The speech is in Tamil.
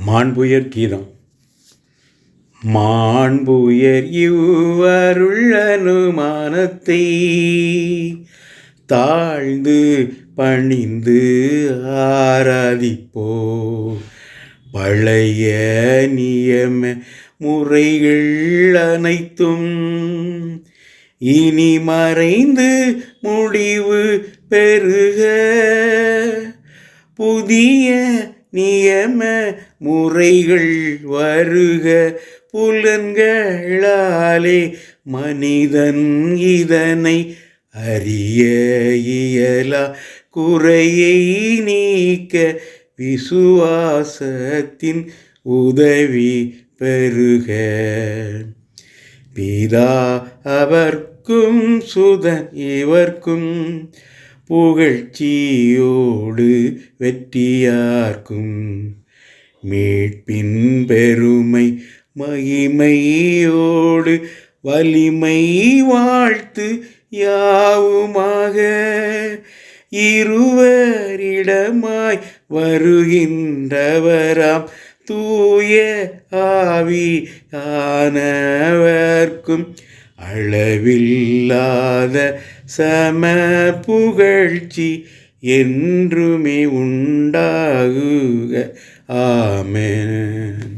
மாண்புயர் கீதம். மாண்புயர் இவ்வருள் அனுமானத்தை தாழ்ந்து பணிந்து ஆராதிப்போ. பழைய நியம முறைகள் அனைத்தும் இனி மறைந்து முடிவு பெறுக. புதிய நியம முறைகள் வருக. புலன்களாலே மனிதன் இதனை அறிய இயலா. குறையை நீக்க விசுவாசத்தின் உதவி பெறுக. பிதா அவர்க்கும் சுதன் இவர்க்கும் புகழ்ச்சியோடு வெற்றியார்க்கும் மீட்பின் பெருமை மகிமையோடு வலிமை வாழ்த்து யாவுமாக. இருவரிடமாய் வருகின்றவராம் தூய ஆவியானவர்க்கும் அளவில்லாத சம புகழ்ச்சி என்றுமே உண்டாகுக. ஆமென்.